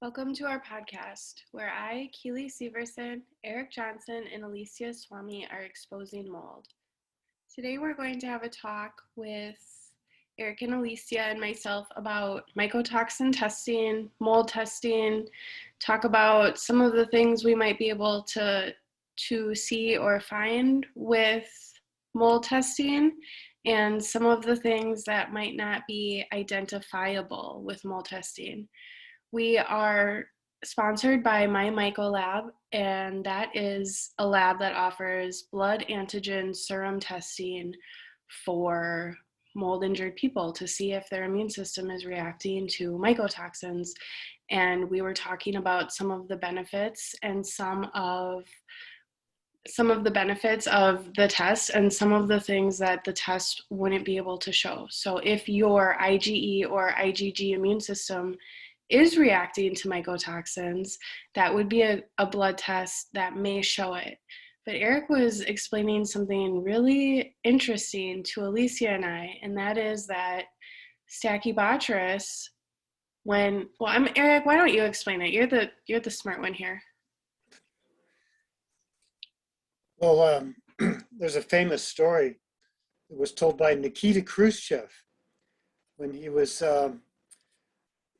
Welcome to our podcast, where I, Kealy Severson, Erik Johnson, and Alicia Swamy are exposing mold. Today we're going to have a talk with Erik and Alicia and myself about mycotoxin testing, mold testing, talk about some of the things we might be able to see or find with mold testing, and some of the things that might not be identifiable with mold testing. We are sponsored by Mymycolab, and that is a lab that offers blood antigen serum testing for mold-injured people to see if their immune system is reacting to mycotoxins. And we were talking about some of the benefits and some of the benefits of the test and some of the things that the test wouldn't be able to show. So if your IgE or IgG immune system is reacting to mycotoxins, that would be a blood test that may show it. But Erik was explaining something really interesting to Alicia and I, and that is that Stachybotrys, Erik, why don't you explain it? You're the smart one here. Well, there's a famous story that was told by Nikolai Khrushchev when he was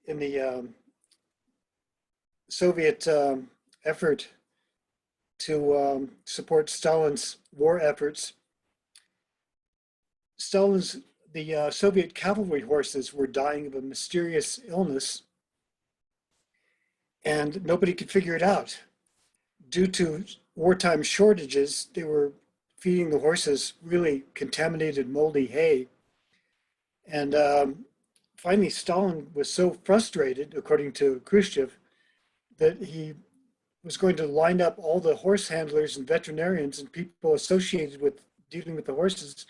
in the Soviet effort to support Stalin's war efforts. The Soviet cavalry horses were dying of a mysterious illness, and nobody could figure it out. Due to wartime shortages, they were feeding the horses really contaminated, moldy hay. And finally, Stalin was so frustrated, according to Khrushchev, that he was going to line up all the horse handlers and veterinarians and people associated with dealing with the horses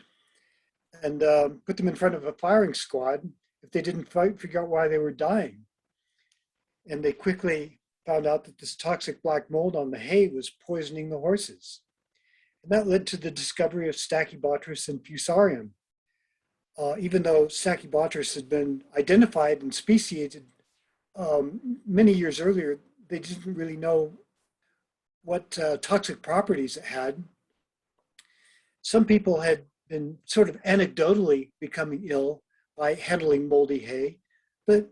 and put them in front of a firing squad if they didn't figure out why they were dying. And they quickly found out that this toxic black mold on the hay was poisoning the horses. And that led to the discovery of Stachybotrys and Fusarium. Even though Stachybotrys had been identified and speciated many years earlier, they didn't really know what toxic properties it had. Some people had been sort of anecdotally becoming ill by handling moldy hay, but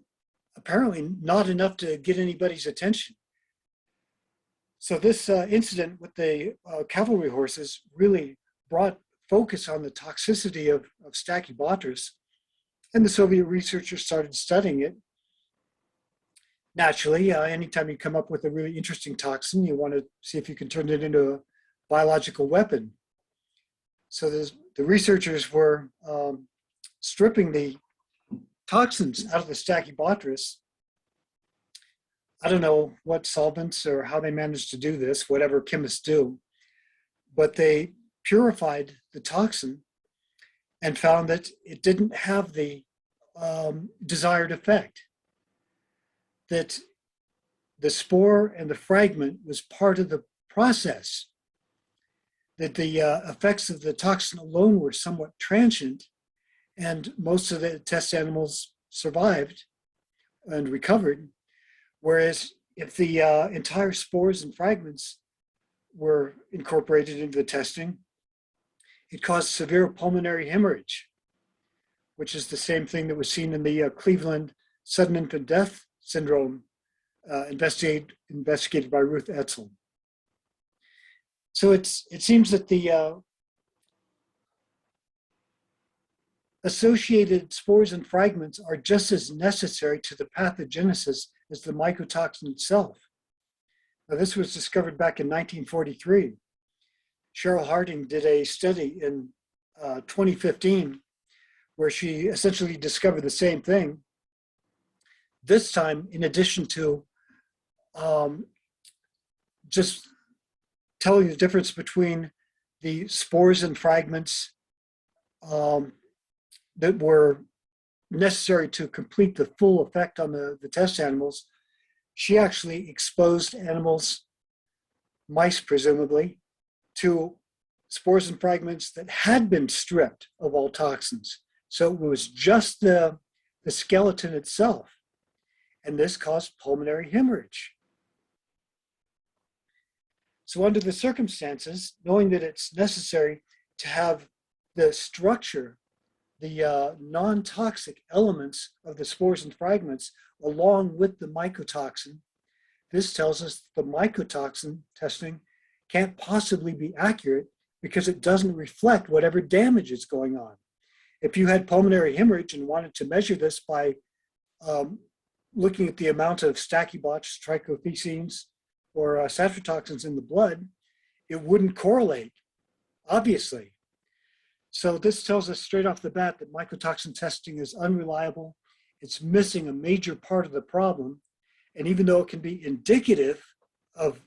apparently not enough to get anybody's attention. So this incident with the cavalry horses really brought focus on the toxicity of Stachybotrys, and the Soviet researchers started studying it. Naturally, anytime you come up with a really interesting toxin, you want to see if you can turn it into a biological weapon. So the researchers were stripping the toxins out of the Stachybotrys. I don't know what solvents or how they managed to do this, whatever chemists do, but they purified the toxin and found that it didn't have the desired effect, that the spore and the fragment was part of the process, that the effects of the toxin alone were somewhat transient, and most of the test animals survived and recovered. Whereas if the entire spores and fragments were incorporated into the testing, it caused severe pulmonary hemorrhage, which is the same thing that was seen in the Cleveland sudden infant death syndrome investigated by Ruth Etzel. So it seems that the associated spores and fragments are just as necessary to the pathogenesis as the mycotoxin itself. Now, this was discovered back in 1943. Cheryl Harding did a study in 2015 where she essentially discovered the same thing. This time, in addition to just telling the difference between the spores and fragments that were necessary to complete the full effect on the test animals, she actually exposed animals, mice presumably, to spores and fragments that had been stripped of all toxins. So it was just the skeleton itself. and this caused pulmonary hemorrhage. So under the circumstances, knowing that it's necessary to have the structure, the non-toxic elements of the spores and fragments along with the mycotoxin, this tells us the mycotoxin testing can't possibly be accurate because it doesn't reflect whatever damage is going on. If you had pulmonary hemorrhage and wanted to measure this by looking at the amount of Stachybotrys, trichothecenes, or ceftriaxotoxins in the blood, it wouldn't correlate, obviously. So this tells us straight off the bat that mycotoxin testing is unreliable. It's missing a major part of the problem. And even though it can be indicative of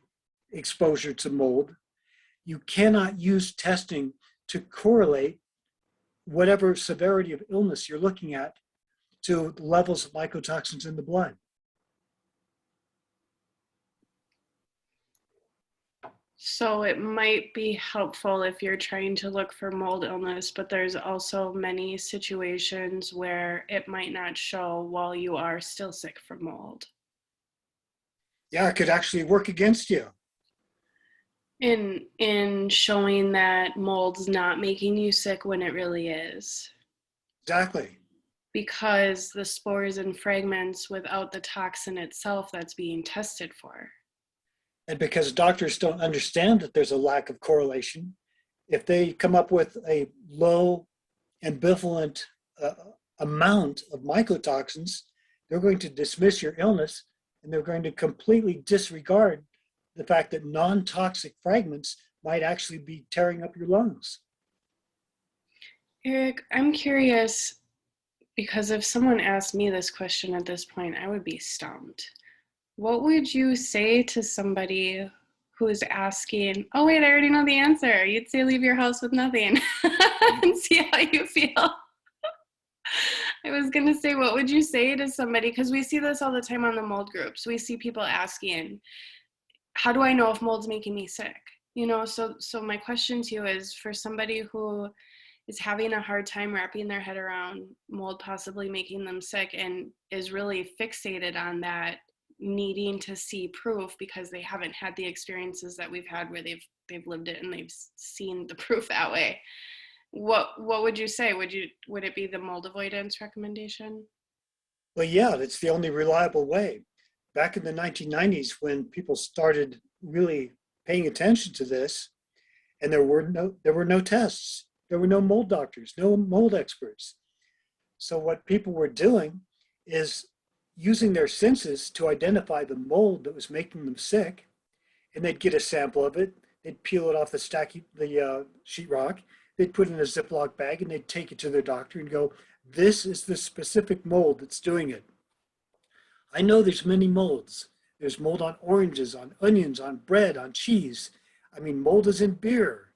exposure to mold, you cannot use testing to correlate whatever severity of illness you're looking at to levels of mycotoxins in the blood. So it might be helpful if you're trying to look for mold illness, but there's also many situations where it might not show while you are still sick from mold. Yeah, it could actually work against you. In showing that mold's not making you sick when it really is. Exactly. Because the spores and fragments without the toxin itself that's being tested for. And because doctors don't understand that there's a lack of correlation, if they come up with a low ambivalent amount of mycotoxins, they're going to dismiss your illness and they're going to completely disregard the fact that non-toxic fragments might actually be tearing up your lungs. Erik, I'm curious, because if someone asked me this question at this point, I would be stumped. What would you say to somebody who's asking, oh wait, I already know the answer. You'd say leave your house with nothing and see how you feel. I was gonna say, what would you say to somebody? Because we see this all the time on the mold groups. We see people asking, how do I know if mold's making me sick? You know, so my question to you is, for somebody who is having a hard time wrapping their head around mold possibly making them sick and is really fixated on that, needing to see proof because they haven't had the experiences that we've had where they've lived it and they've seen the proof that way. What would you say? Would it be the mold avoidance recommendation? Well, yeah, that's the only reliable way. Back in the 1990s, when people started really paying attention to this, and there were no tests, there were no mold doctors, no mold experts. So what people were doing is using their senses to identify the mold that was making them sick, and they'd get a sample of it, they'd peel it off the sheetrock, they'd put it in a Ziploc bag, and they'd take it to their doctor and go, this is the specific mold that's doing it. I know there's many molds. There's mold on oranges, on onions, on bread, on cheese. I mean, mold is in beer.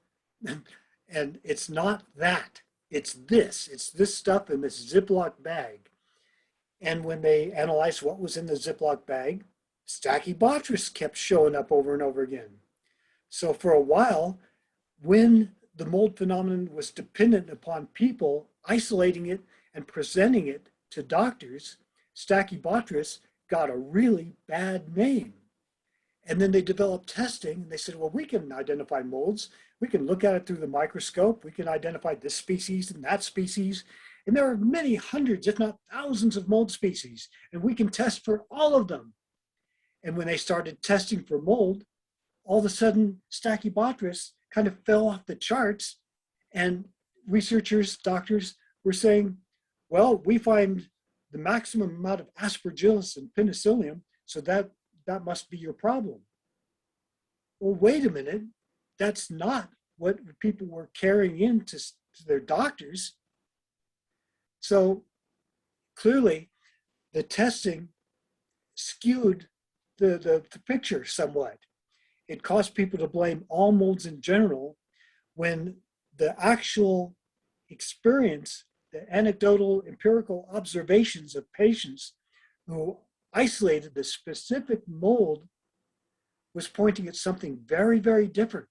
And it's not that. It's this stuff in this Ziploc bag. And when they analyzed what was in the Ziploc bag, Stachybotrys kept showing up over and over again. So for a while, when the mold phenomenon was dependent upon people isolating it and presenting it to doctors, Stachybotrys got a really bad name. And then they developed testing, and they said, well, we can identify molds. We can look at it through the microscope. We can identify this species and that species. And there are many hundreds, if not thousands of mold species, and we can test for all of them. And when they started testing for mold, all of a sudden, Stachybotrys kind of fell off the charts, and researchers, doctors were saying, well, we find the maximum amount of aspergillus and penicillium, so that must be your problem. Well, wait a minute. That's not what people were carrying into their doctors. So clearly, the testing skewed the picture somewhat. It caused people to blame all molds in general when the actual experience, the anecdotal empirical observations of patients who isolated the specific mold was pointing at something very, very different.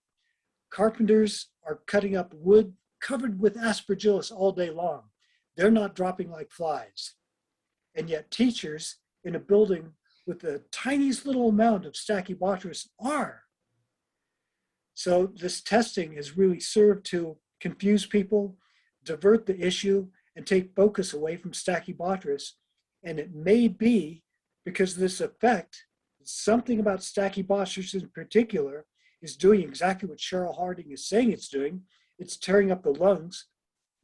Carpenters are cutting up wood covered with aspergillus all day long. They're not dropping like flies. And yet teachers in a building with the tiniest little amount of Stachybotrys are. So this testing has really served to confuse people, divert the issue, and take focus away from Stachybotrys. And it may be because of this effect, something about Stachybotrys in particular is doing exactly what Cheryl Harding is saying it's doing. It's tearing up the lungs,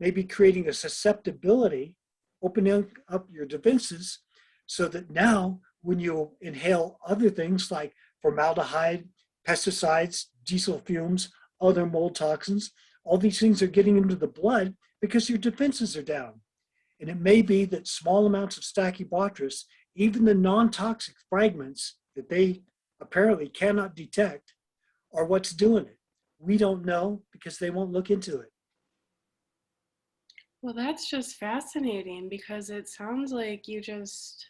maybe creating a susceptibility, opening up your defenses so that now when you inhale other things like formaldehyde, pesticides, diesel fumes, other mold toxins, all these things are getting into the blood because your defenses are down. And it may be that small amounts of Stachybotrys, even the non-toxic fragments that they apparently cannot detect, are what's doing it. We don't know because they won't look into it. Well, that's just fascinating because it sounds like you just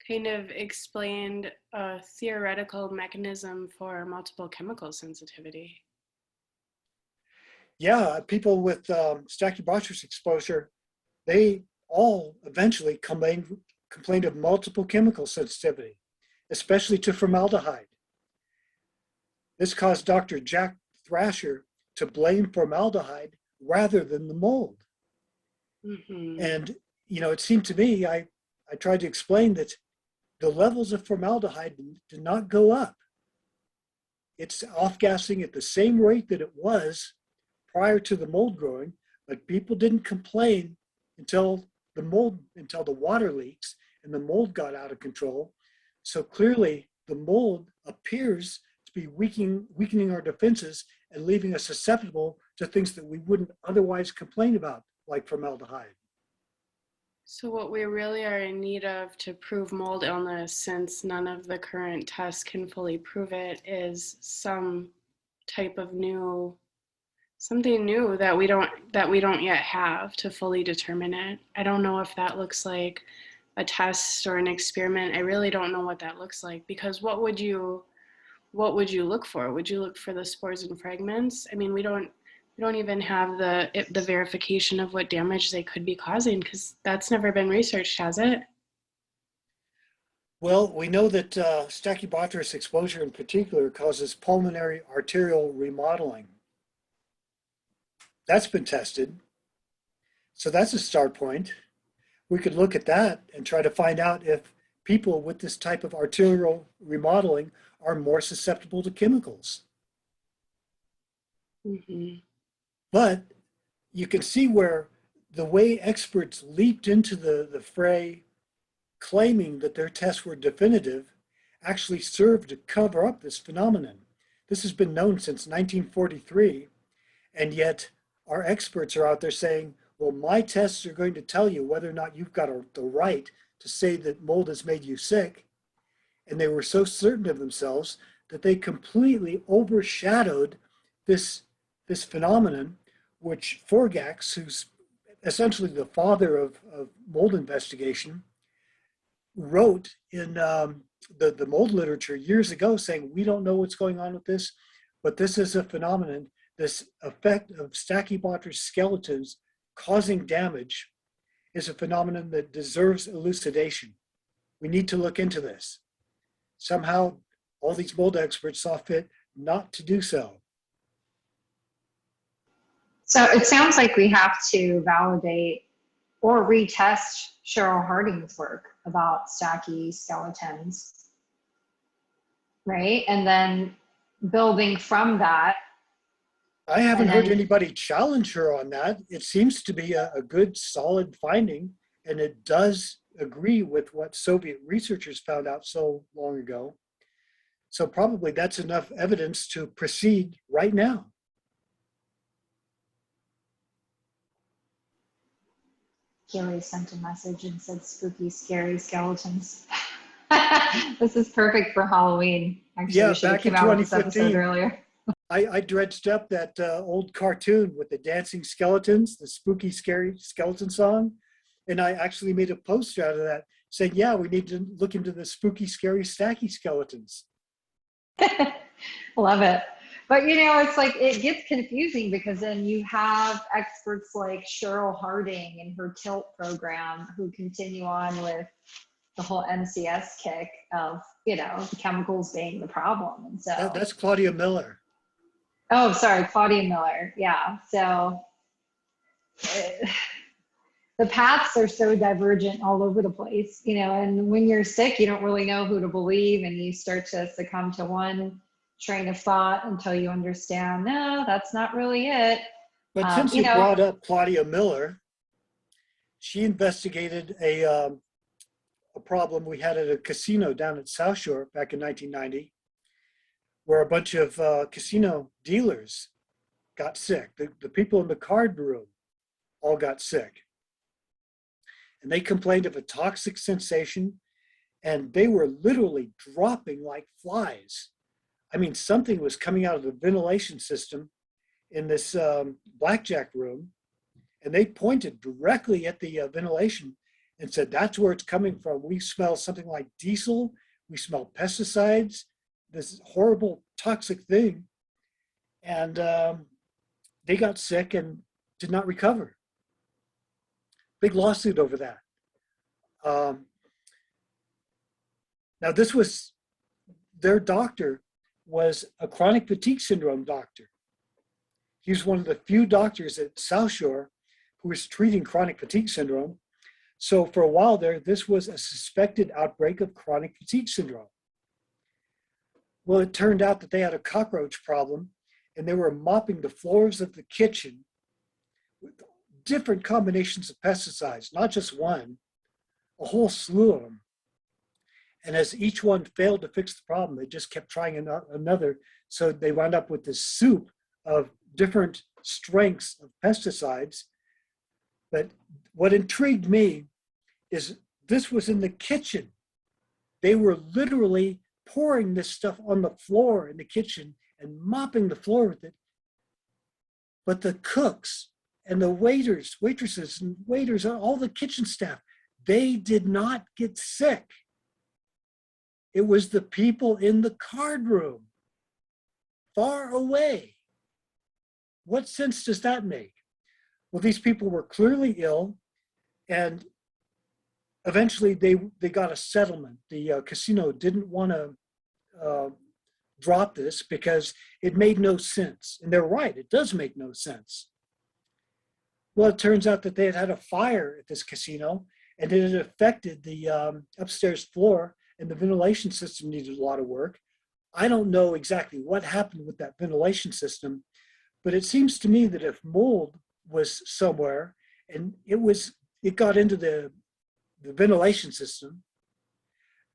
kind of explained a theoretical mechanism for multiple chemical sensitivity. Yeah, people with Stachybotrys exposure, they all eventually complained of multiple chemical sensitivity, especially to formaldehyde. This caused Dr. Jack Thrasher to blame formaldehyde rather than the mold. Mm-hmm. And, it seemed to me, I tried to explain that the levels of formaldehyde did not go up. It's off-gassing at the same rate that it was prior to the mold growing, but people didn't complain until the water leaks and the mold got out of control. So clearly the mold appears to be weakening our defenses and leaving us susceptible to things that we wouldn't otherwise complain about, like formaldehyde. So what we really are in need of to prove mold illness, since none of the current tests can fully prove it, is some type of something new that we don't yet have to fully determine it. I don't know if that looks like a test or an experiment. I really don't know what that looks like, because what would you look for? Would you look for the spores and fragments? I mean, we don't even have the verification of what damage they could be causing, because that's never been researched, has it? Well, we know that Stachybotrys exposure in particular causes pulmonary arterial remodeling. That's been tested. So that's a start point. We could look at that and try to find out if people with this type of arterial remodeling are more susceptible to chemicals. Mm-hmm. But you can see where the way experts leaped into the fray, claiming that their tests were definitive, actually served to cover up this phenomenon. This has been known since 1943, and yet our experts are out there saying, well, my tests are going to tell you whether or not you've got the right to say that mold has made you sick. And they were so certain of themselves that they completely overshadowed this phenomenon, which Forgax, who's essentially the father of mold investigation, wrote in the mold literature years ago saying, we don't know what's going on with this, but this is a phenomenon, this effect of Stachybotrys skeletons causing damage is a phenomenon that deserves elucidation. We need to look into this. Somehow, all these mold experts saw fit not to do so. So it sounds like we have to validate or retest Cheryl Harding's work about Stachy skeletons, right? And then building from that. I haven't heard anybody challenge her on that. It seems to be a good, solid finding, and it does agree with what Soviet researchers found out so long ago. So probably that's enough evidence to proceed right now. Kealy sent a message and said, spooky, scary skeletons. This is perfect for Halloween. Actually, Yeah, we should have back in come out with this episode 2015, earlier. I dredged up that old cartoon with the dancing skeletons, the spooky, scary skeleton song. And I actually made a poster out of that saying, yeah, we need to look into the spooky, scary, stacky skeletons. Love it. But it's like, it gets confusing because then you have experts like Cheryl Harding and her TILT program who continue on with, the whole NCS kick of, you know, the chemicals being the problem. And so That's Claudia Miller. oh, sorry, Claudia Miller. Yeah. So the paths are so divergent all over the place, you know, and when you're sick, you don't really know who to believe, and you start to succumb to one train of thought until you understand, no, that's not really it. But since You you know, brought up Claudia Miller, she investigated a problem we had at a casino down at South Shore back in 1990, where a bunch of casino dealers got sick. The people in the card room all got sick. And they complained of a toxic sensation, and they were literally dropping like flies. I mean, something was coming out of the ventilation system in this blackjack room, and they pointed directly at the ventilation and said, that's where it's coming from. We smell something like diesel. We smell pesticides, this horrible toxic thing. And they got sick and did not recover. Big lawsuit over that. Now this was, their doctor was a chronic fatigue syndrome doctor. He was one of the few doctors at South Shore who was treating chronic fatigue syndrome. So for a while there, this was a suspected outbreak of chronic fatigue syndrome. Well, it turned out that they had a cockroach problem, and they were mopping the floors of the kitchen with different combinations of pesticides, not just one, a whole slew of them. And as each one failed to fix the problem, they just kept trying another. So they wound up with this soup of different strengths of pesticides. But what intrigued me is this was in the kitchen. They were literally pouring this stuff on the floor in the kitchen and mopping the floor with it. But the cooks and the waitresses and waiters, all the kitchen staff, they did not get sick. It was the people in the card room, far away. What sense does that make? Well, these people were clearly ill, and eventually they got a settlement. The casino didn't want to drop this because it made no sense. And they're right, it does make no sense. Well, it turns out that they had had a fire at this casino, and it had affected the upstairs floor, and the ventilation system needed a lot of work. I don't know exactly what happened with that ventilation system, but it seems to me that if mold was somewhere and it got into the ventilation system,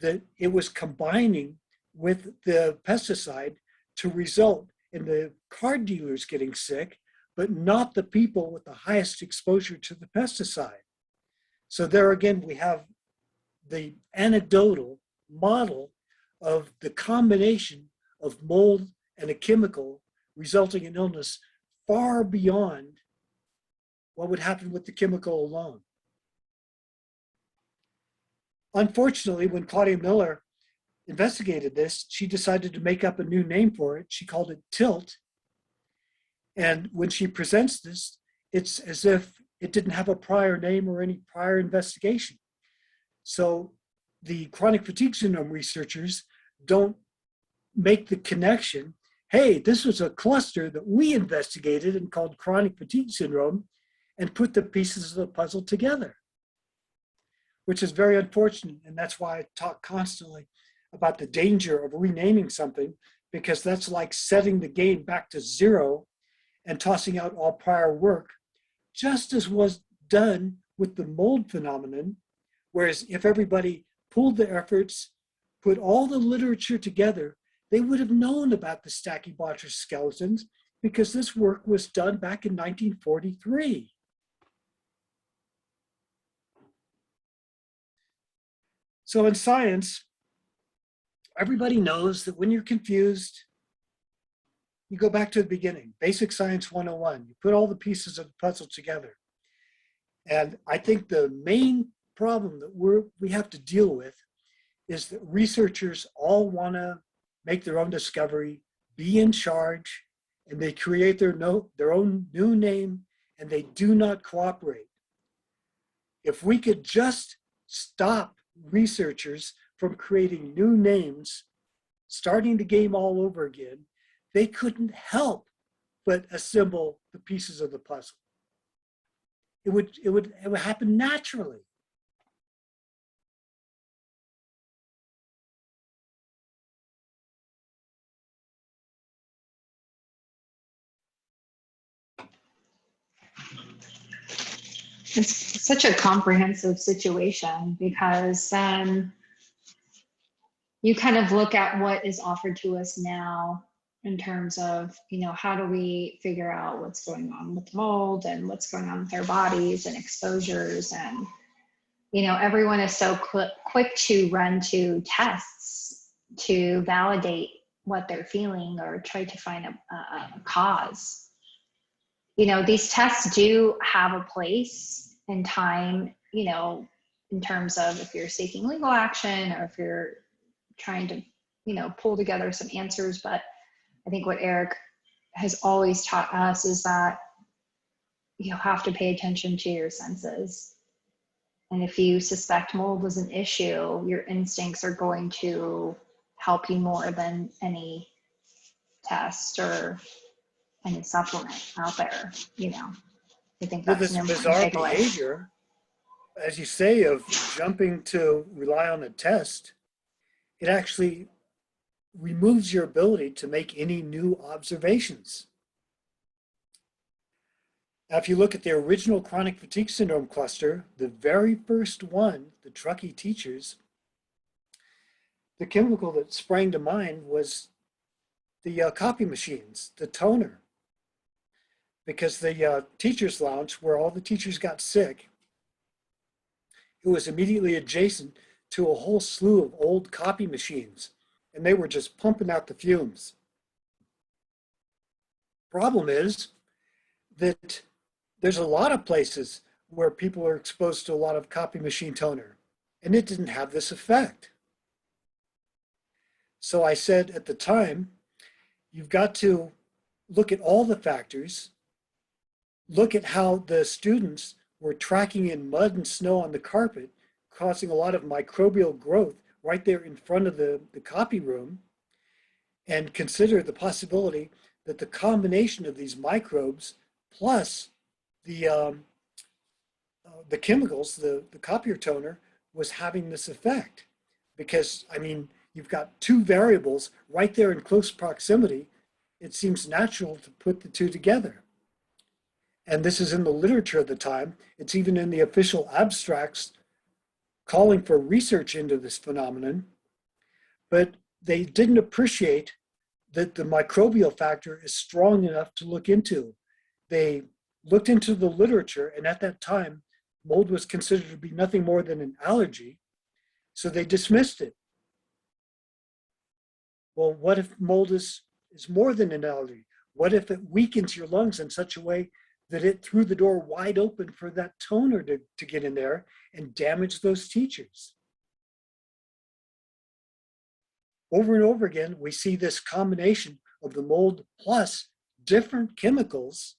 that it was combining with the pesticide to result in the card dealers getting sick, but not the people with the highest exposure to the pesticide. So there again, we have the anecdotal model of the combination of mold and a chemical resulting in illness far beyond what would happen with the chemical alone. Unfortunately, when Claudia Miller investigated this, she decided to make up a new name for it. She called it tilt. And when she presents this, it's as if it didn't have a prior name or any prior investigation. So the chronic fatigue syndrome researchers don't make the connection. Hey, this was a cluster that we investigated and called chronic fatigue syndrome, and put the pieces of the puzzle together, which is very unfortunate. And that's why I talk constantly about the danger of renaming something, because that's like setting the game back to zero and tossing out all prior work, just as was done with the mold phenomenon. Whereas if everybody pooled their efforts, put all the literature together, they would have known about the Stachybotrys skeletons, because this work was done back in 1943. So in science, everybody knows that when you're confused, you go back to the beginning, basic science 101. You put all the pieces of the puzzle together. And I think the main problem that we have to deal with is that researchers all want to make their own discovery, be in charge, and they create their own new name, and they do not cooperate. If we could just stop researchers from creating new names, starting the game all over again, they couldn't help but assemble the pieces of the puzzle. It would happen naturally. It's such a comprehensive situation because you kind of look at what is offered to us now in terms of, how do we figure out what's going on with mold and what's going on with their bodies and exposures. And, everyone is so quick to run to tests to validate what they're feeling or try to find a cause. These tests do have a place in time, in terms of if you're seeking legal action or if you're trying to, pull together some answers. But I think what Erik has always taught us is that you have to pay attention to your senses. And if you suspect mold is an issue, your instincts are going to help you more than any test or any supplement out there, I think With that's this an important bizarre takeaway. behavior, as you say, of jumping to rely on a test, it actually removes your ability to make any new observations. Now, if you look at the original chronic fatigue syndrome cluster, the very first one, the Truckee teachers, the chemical that sprang to mind was the copy machines, the toner. Because the teachers' lounge, where all the teachers got sick, it was immediately adjacent to a whole slew of old copy machines, and they were just pumping out the fumes. Problem is that there's a lot of places where people are exposed to a lot of copy machine toner, and it didn't have this effect. So I said at the time, you've got to look at all the factors, look at how the students were tracking in mud and snow on the carpet, causing a lot of microbial growth right there in front of the copy room, and consider the possibility that the combination of these microbes plus the chemicals, the copier toner, was having this effect. Because, I mean, you've got two variables right there in close proximity. It seems natural to put the two together. And this is in the literature at the time. It's even in the official abstracts calling for research into this phenomenon. But they didn't appreciate that the microbial factor is strong enough to look into. They looked into the literature, and at that time, mold was considered to be nothing more than an allergy, so they dismissed it. Well, what if mold is more than an allergy? What if it weakens your lungs in such a way that it threw the door wide open for that toner to get in there and damage those teachers? Over and over again, we see this combination of the mold plus different chemicals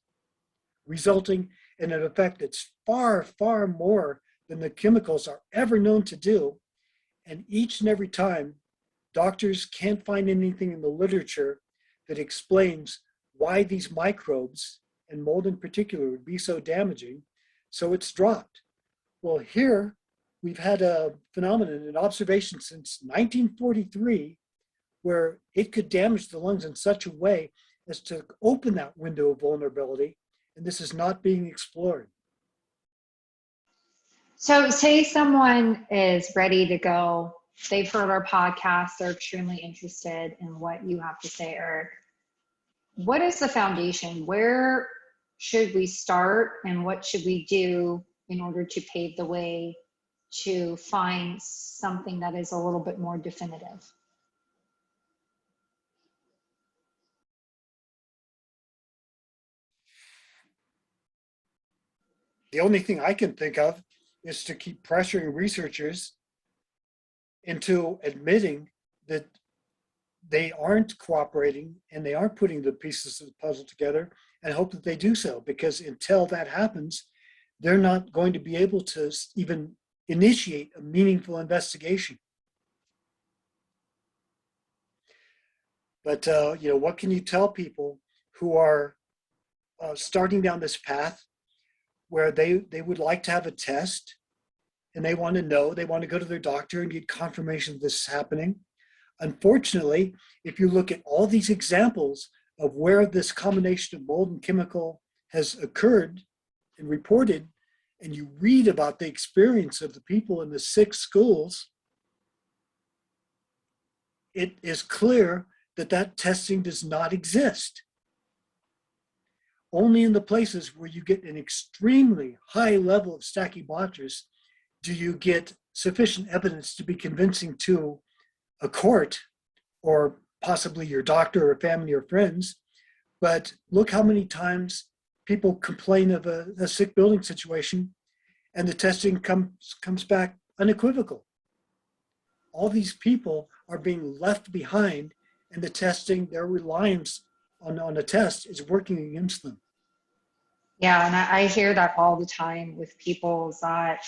resulting in an effect that's far, far more than the chemicals are ever known to do. And each and every time, doctors can't find anything in the literature that explains why these microbes, and mold in particular, would be so damaging, so it's dropped. Well, here we've had a phenomenon, an observation since 1943, where it could damage the lungs in such a way as to open that window of vulnerability, and this is not being explored. So say someone is ready to go, they've heard our podcast, they're extremely interested in what you have to say, Erik. What is the foundation? Where should we start, and what should we do in order to pave the way to find something that is a little bit more definitive? The only thing I can think of is to keep pressuring researchers into admitting that they aren't cooperating and they aren't putting the pieces of the puzzle together, and hope that they do so, because until that happens, they're not going to be able to even initiate a meaningful investigation. But what can you tell people who are starting down this path where they would like to have a test and they want to know, they want to go to their doctor and get confirmation this is happening? Unfortunately, if you look at all these examples of where this combination of mold and chemical has occurred and reported, and you read about the experience of the people in the 6 schools, it is clear that that testing does not exist. Only in the places where you get an extremely high level of Stachybotrys do you get sufficient evidence to be convincing to a court or possibly your doctor or family or friends. But look how many times people complain of a sick building situation and the testing comes back unequivocal. All these people are being left behind, and the testing, their reliance on a test is working against them. Yeah, and I hear that all the time with people that,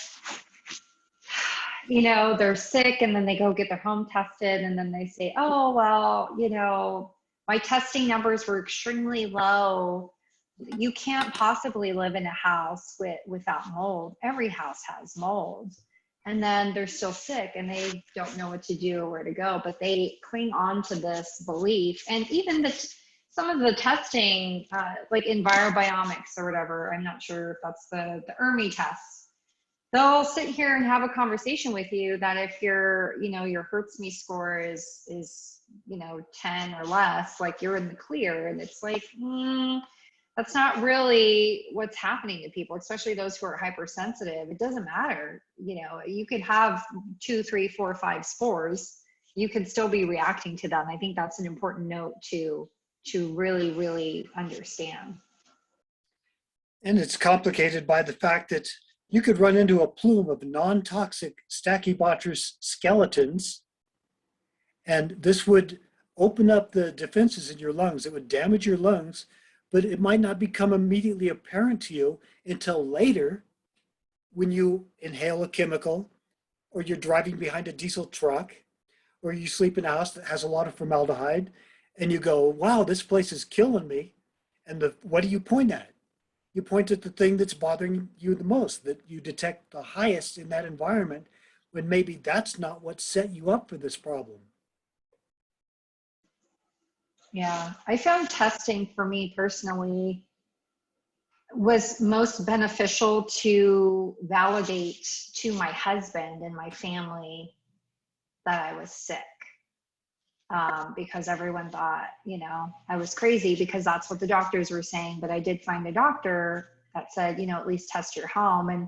they're sick and then they go get their home tested and then they say, oh, well, my testing numbers were extremely low. You can't possibly live in a house without mold. Every house has mold. And then they're still sick and they don't know what to do or where to go, but they cling on to this belief. And even some of the testing, like EnviroBiomics or whatever, I'm not sure if that's the ERMI tests, they'll sit here and have a conversation with you that if your Hertz Me score is 10 or less, like you're in the clear. And it's like, that's not really what's happening to people, especially those who are hypersensitive. It doesn't matter. You could have 2, 3, 4, 5 spores. You can still be reacting to them. I think that's an important note to really, really understand. And it's complicated by the fact that you could run into a plume of non-toxic Stachybotrys skeletons, and this would open up the defenses in your lungs. It would damage your lungs, but it might not become immediately apparent to you until later when you inhale a chemical, or you're driving behind a diesel truck, or you sleep in a house that has a lot of formaldehyde, and you go, wow, this place is killing me. And what do you point at? You point at the thing that's bothering you the most, that you detect the highest in that environment, when maybe that's not what set you up for this problem. Yeah, I found testing for me personally was most beneficial to validate to my husband and my family that I was sick. Because everyone thought, I was crazy because that's what the doctors were saying. But I did find a doctor that said, at least test your home. And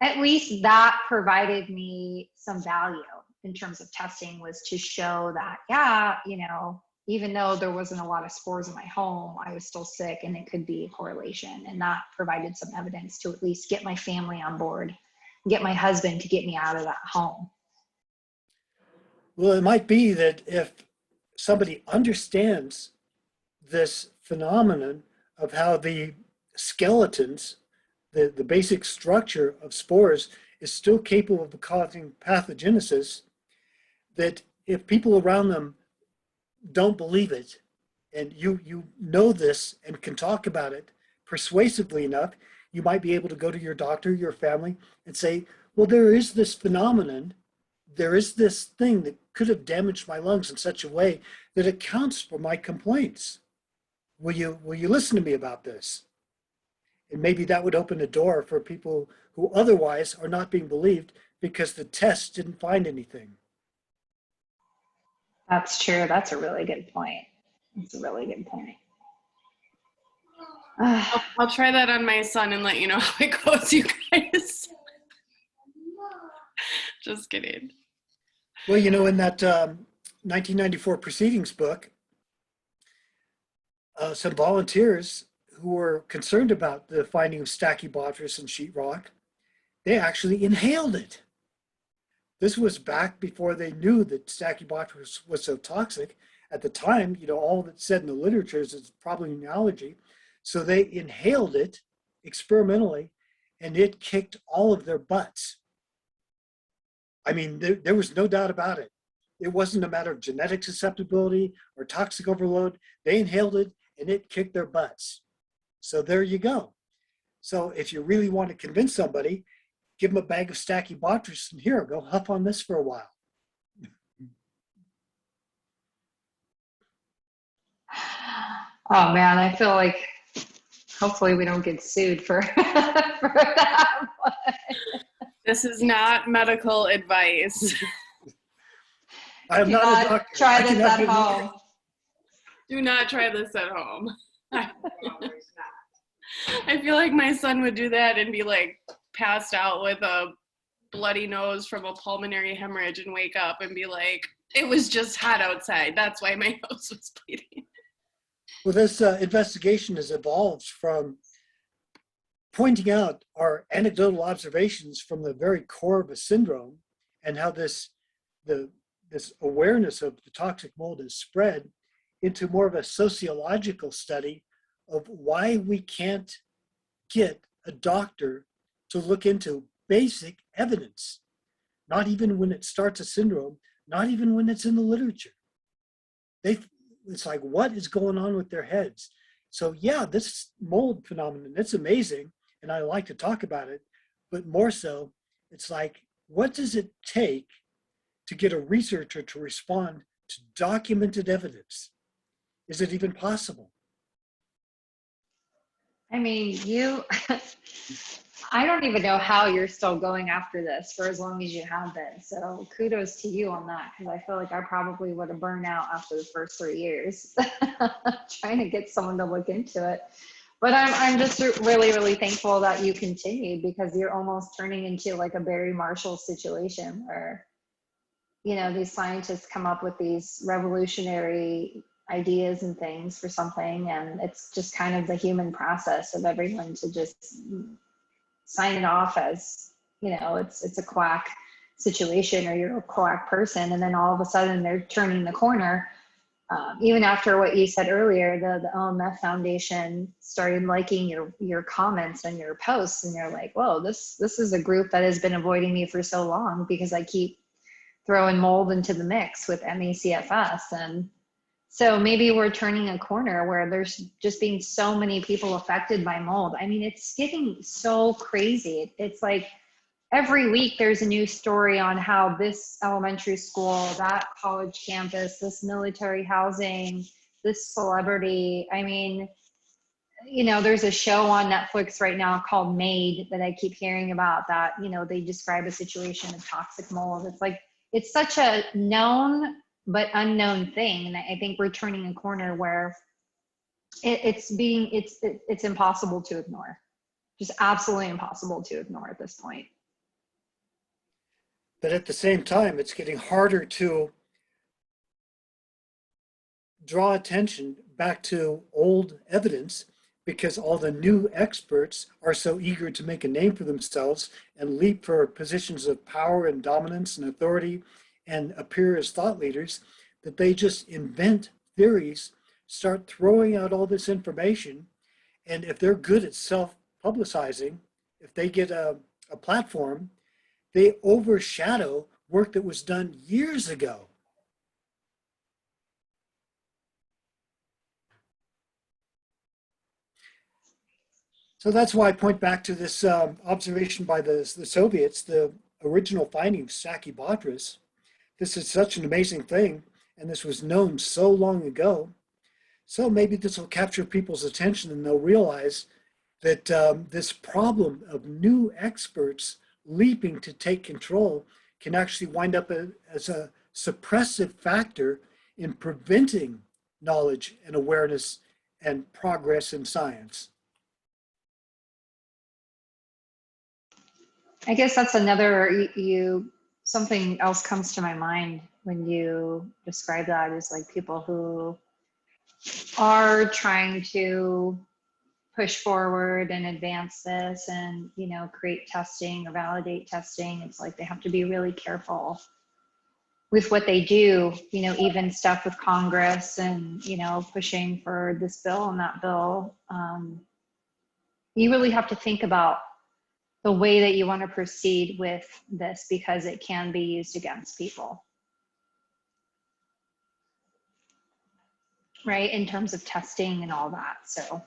at least that provided me some value in terms of testing, was to show that, yeah, even though there wasn't a lot of spores in my home, I was still sick and it could be a correlation. And that provided some evidence to at least get my family on board, get my husband to get me out of that home. Well, it might be that if somebody understands this phenomenon of how the skeletons, the basic structure of spores, is still capable of causing pathogenesis, that if people around them don't believe it, and you know this and can talk about it persuasively enough, you might be able to go to your doctor, your family, and say, well, there is this phenomenon, there is this thing that could have damaged my lungs in such a way that accounts for my complaints. Will you listen to me about this? And maybe that would open a door for people who otherwise are not being believed because the test didn't find anything. That's true. That's a really good point. That's a really good point. I'll try that on my son and let you know how it goes, you guys. Just kidding. Well, in that 1994 proceedings book, some volunteers who were concerned about the finding of Stachybotrys in sheetrock, they actually inhaled it. This was back before they knew that Stachybotrys was so toxic. At the time, all that's said in the literature is it's probably an allergy. So they inhaled it experimentally, and it kicked all of their butts. I mean, there was no doubt about it. It wasn't a matter of genetic susceptibility or toxic overload. They inhaled it and it kicked their butts. So there you go. So if you really want to convince somebody, give them a bag of Stachybotrys and here, go huff on this for a while. Oh man, I feel like hopefully we don't get sued for, for that one. This is not medical advice. I am not a doctor. Try this at home. Do not try this at home. I feel like my son would do that and be like passed out with a bloody nose from a pulmonary hemorrhage and wake up and be like, it was just hot outside. That's why my nose was bleeding. Well, this investigation has evolved from pointing out our anecdotal observations from the very core of a syndrome and how this awareness of the toxic mold is spread into more of a sociological study of why we can't get a doctor to look into basic evidence, not even when it starts a syndrome, not even when it's in the literature. It's like, what is going on with their heads? So yeah, this mold phenomenon, it's amazing, and I like to talk about it, but more so, it's like, what does it take to get a researcher to respond to documented evidence? Is it even possible? I mean, I don't even know how you're still going after this for as long as you have been. So kudos to you on that, because I feel like I probably would have burned out after the first 3 years trying to get someone to look into it. But I'm just really, really thankful that you continued, because you're almost turning into like a Barry Marshall situation where, you know, these scientists come up with these revolutionary ideas and things for something, and it's just kind of the human process of everyone to just sign it off as, you know, it's a quack situation or you're a quack person, and then all of a sudden they're turning the corner. Even after what you said earlier, the OMF Foundation started liking your comments and your posts, and you're like, whoa, this is a group that has been avoiding me for so long because I keep throwing mold into the mix with ME/CFS. And so maybe we're turning a corner where there's just being so many people affected by mold. I mean, it's getting so crazy. It's like every week there's a new story on how this elementary school, that college campus, this military housing, this celebrity. I mean, you know, there's a show on Netflix right now called Made that I keep hearing about that, you know, they describe a situation of toxic mold. It's like, it's such a known but unknown thing. And I think we're turning a corner where it's impossible to ignore. Just absolutely impossible to ignore at this point. But at the same time, it's getting harder to draw attention back to old evidence because all the new experts are so eager to make a name for themselves and leap for positions of power and dominance and authority and appear as thought leaders that they just invent theories, start throwing out all this information. And if they're good at self-publicizing, if they get a platform, they overshadow work that was done years ago. So that's why I point back to this observation by the Soviets, the original finding of Stachybotrys. This is such an amazing thing, and this was known so long ago. So maybe this will capture people's attention and they'll realize that this problem of new experts leaping to take control can actually wind up as a suppressive factor in preventing knowledge and awareness and progress in science. I guess that's another, something else comes to my mind when you describe that, is like people who are trying to push forward and advance this and, you know, create testing or validate testing. It's like they have to be really careful with what they do, you know, even stuff with Congress and, you know, pushing for this bill and that bill. You really have to think about the way that you want to proceed with this, because it can be used against people, right? In terms of testing and all that. So.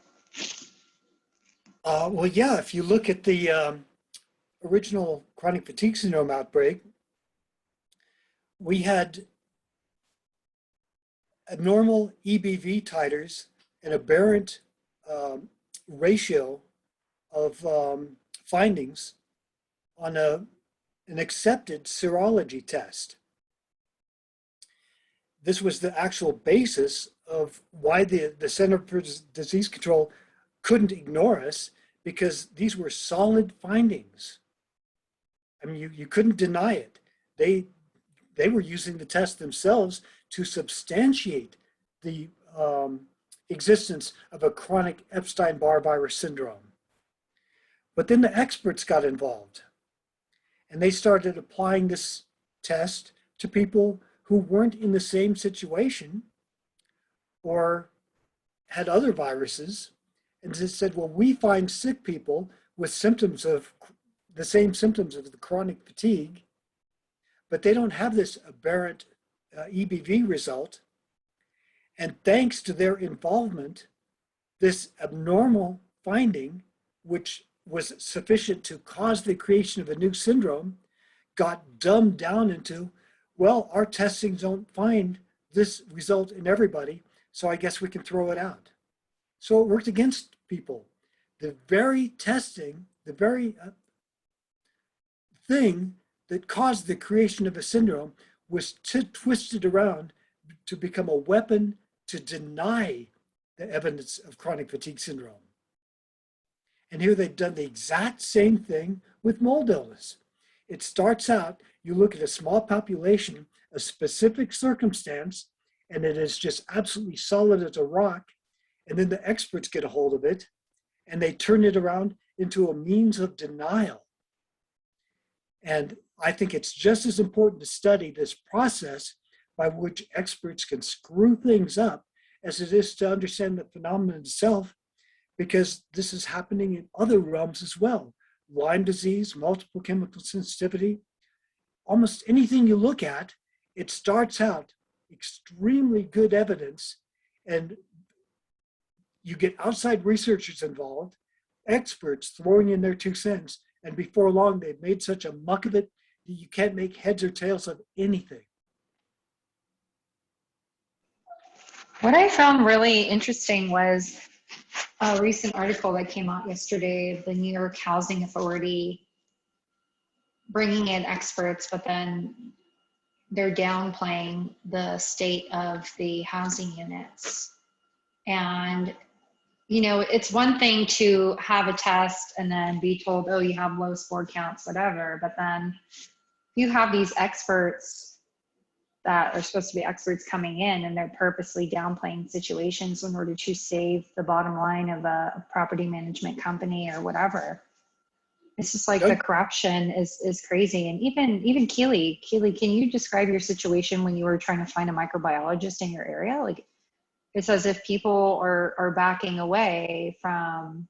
Well, yeah, if you look at the original chronic fatigue syndrome outbreak, we had abnormal EBV titers and aberrant ratio of findings on an accepted serology test. This was the actual basis of why the Center for Disease Control couldn't ignore us, because these were solid findings. I mean, you couldn't deny it. They were using the test themselves to substantiate the existence of a chronic Epstein-Barr virus syndrome. But then the experts got involved, and they started applying this test to people who weren't in the same situation or had other viruses, and they said, well, we find sick people with symptoms of the same symptoms of the chronic fatigue, but they don't have this aberrant EBV result. And thanks to their involvement, this abnormal finding, which was sufficient to cause the creation of a new syndrome, got dumbed down into, well, our testings don't find this result in everybody, so I guess we can throw it out. So it worked against people. The very testing, the very thing that caused the creation of a syndrome was twisted around to become a weapon to deny the evidence of chronic fatigue syndrome. And here they've done the exact same thing with mold illness. It starts out, you look at a small population, a specific circumstance, and it is just absolutely solid as a rock. And then the experts get a hold of it and they turn it around into a means of denial. And I think it's just as important to study this process by which experts can screw things up as it is to understand the phenomenon itself, because this is happening in other realms as well. Lyme disease, multiple chemical sensitivity, almost anything you look at, it starts out extremely good evidence, and you get outside researchers involved, experts throwing in their 2 cents, and before long they've made such a muck of it that you can't make heads or tails of anything. What I found really interesting was a recent article that came out yesterday, the New York Housing Authority bringing in experts, but then they're downplaying the state of the housing units. And, you know, it's one thing to have a test and then be told, oh, you have low spore counts, whatever. But then you have these experts that are supposed to be experts coming in, and they're purposely downplaying situations in order to save the bottom line of a property management company or whatever. It's just like the corruption is crazy. And even Kealy, can you describe your situation when you were trying to find a microbiologist in your area? Like, it's as if people are backing away from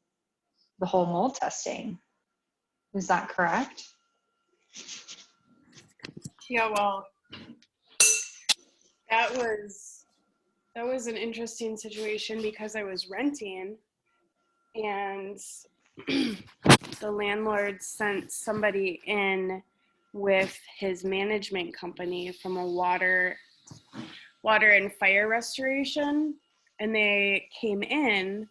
the whole mold testing. Is that correct? Yeah, well, that was an interesting situation because I was renting, and the landlord sent somebody in with his management company from a water and fire restoration, and they came in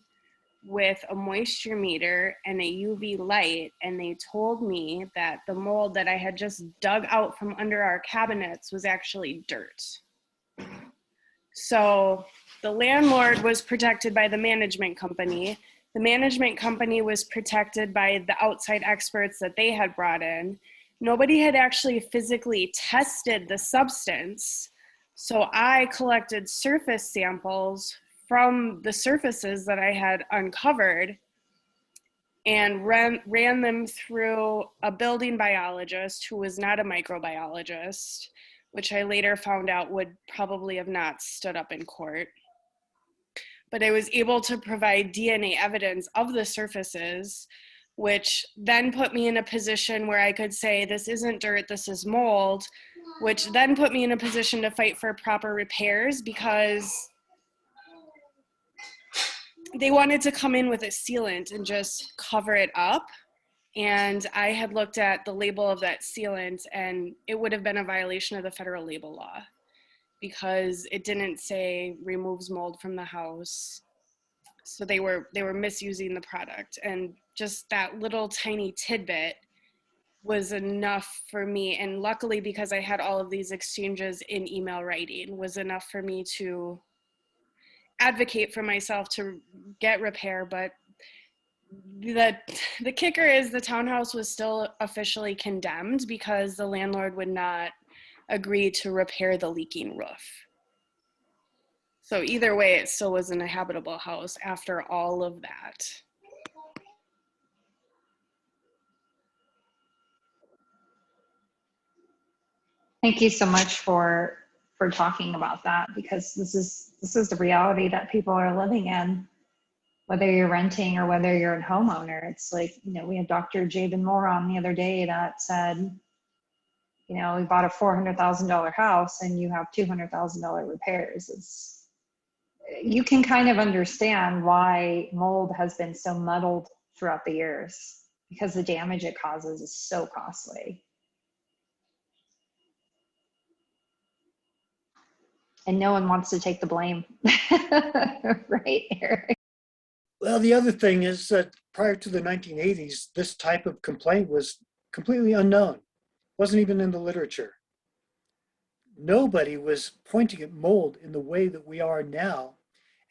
with a moisture meter and a UV light, and they told me that the mold that I had just dug out from under our cabinets was actually dirt. So the landlord was protected by the management company. The management company was protected by the outside experts that they had brought in. Nobody had actually physically tested the substance. So I collected surface samples from the surfaces that I had uncovered and ran them through a building biologist who was not a microbiologist, which I later found out would probably have not stood up in court. But I was able to provide DNA evidence of the surfaces, which then put me in a position where I could say, this isn't dirt, this is mold, which then put me in a position to fight for proper repairs because they wanted to come in with a sealant and just cover it up. And I had looked at the label of that sealant, and it would have been a violation of the federal label law because it didn't say removes mold from the house. So they were misusing the product, and just that little tiny tidbit was enough for me. And luckily, because I had all of these exchanges in email writing, was enough for me to advocate for myself to get repair. But the kicker is the townhouse was still officially condemned because the landlord would not agree to repair the leaking roof. So either way, it still wasn't a habitable house after all of that. Thank you so much for talking about that, because this is the reality that people are living in, whether you're renting or whether you're a homeowner. It's like, you know, we had Dr. Jabin Moore on the other day that said, you know, we bought a $400,000 house and you have $200,000 repairs. You can kind of understand why mold has been so muddled throughout the years, because the damage it causes is so costly. And no one wants to take the blame. Right, Erik? Well, the other thing is that prior to the 1980s, this type of complaint was completely unknown. It wasn't even in the literature. Nobody was pointing at mold in the way that we are now.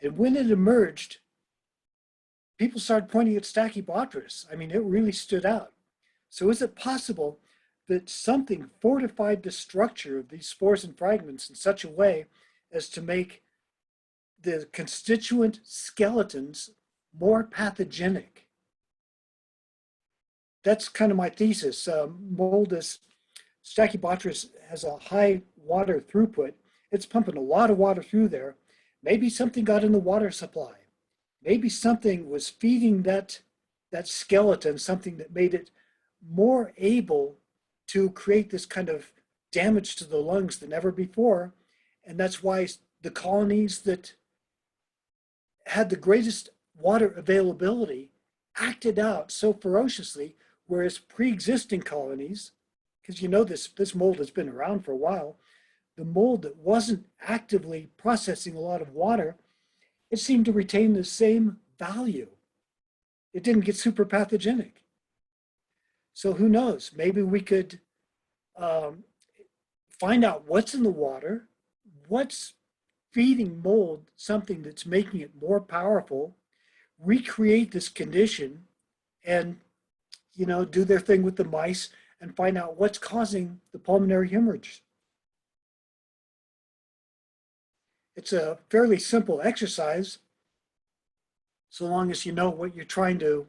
And when it emerged, people started pointing at Stachybotrys. I mean, it really stood out. So is it possible that something fortified the structure of these spores and fragments in such a way as to make the constituent skeletons more pathogenic? That's kind of my thesis. Stachybotrys has a high water throughput. It's pumping a lot of water through there. Maybe something got in the water supply. Maybe something was feeding that skeleton, something that made it more able to create this kind of damage to the lungs than ever before. And that's why the colonies that had the greatest water availability acted out so ferociously, whereas pre-existing colonies, because you know this mold has been around for a while, the mold that wasn't actively processing a lot of water, it seemed to retain the same value. It didn't get super pathogenic. So who knows? Maybe we could find out what's in the water, what's feeding mold something that's making it more powerful, recreate this condition, and do their thing with the mice and find out what's causing the pulmonary hemorrhage. It's a fairly simple exercise, so long as you know what you're trying to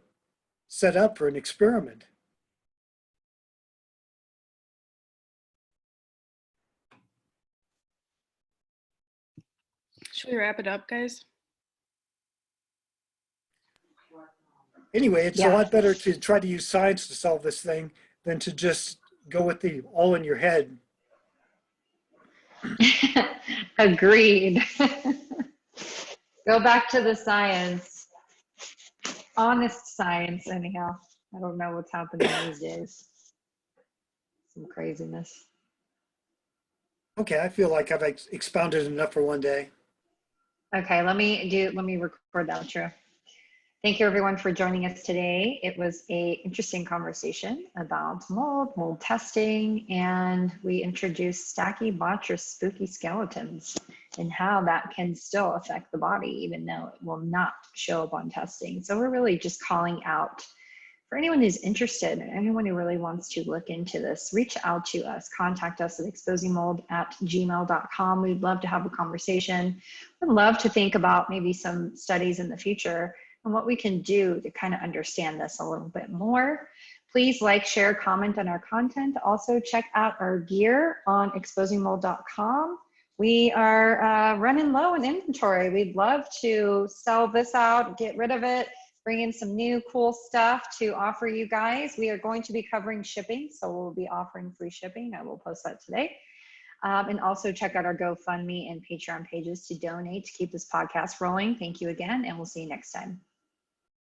set up for an experiment. Should we wrap it up, guys? Anyway, it's a lot better to try to use science to solve this thing than to just go with the all in your head. Agreed. Go back to the science. Honest science, anyhow. I don't know what's happening these days. Some craziness. Okay, I feel like I've expounded enough for one day. Okay, let me record that outro. Thank you everyone for joining us today. It was an interesting conversation about mold testing, and we introduced Stachybotrys spooky skeletons and how that can still affect the body, even though it will not show up on testing. So we're really just calling out for anyone who's interested and anyone who really wants to look into this, reach out to us, contact us at exposingmold@gmail.com. We'd love to have a conversation. We'd love to think about maybe some studies in the future and what we can do to kind of understand this a little bit more. Please like, share, comment on our content. Also check out our gear on exposingmold.com. We are running low in inventory. We'd love to sell this out, get rid of it, bring in some new cool stuff to offer you guys. We are going to be covering shipping, so we'll be offering free shipping. I will post that today. And also check out our GoFundMe and Patreon pages to donate to keep this podcast rolling. Thank you again, and we'll see you next time.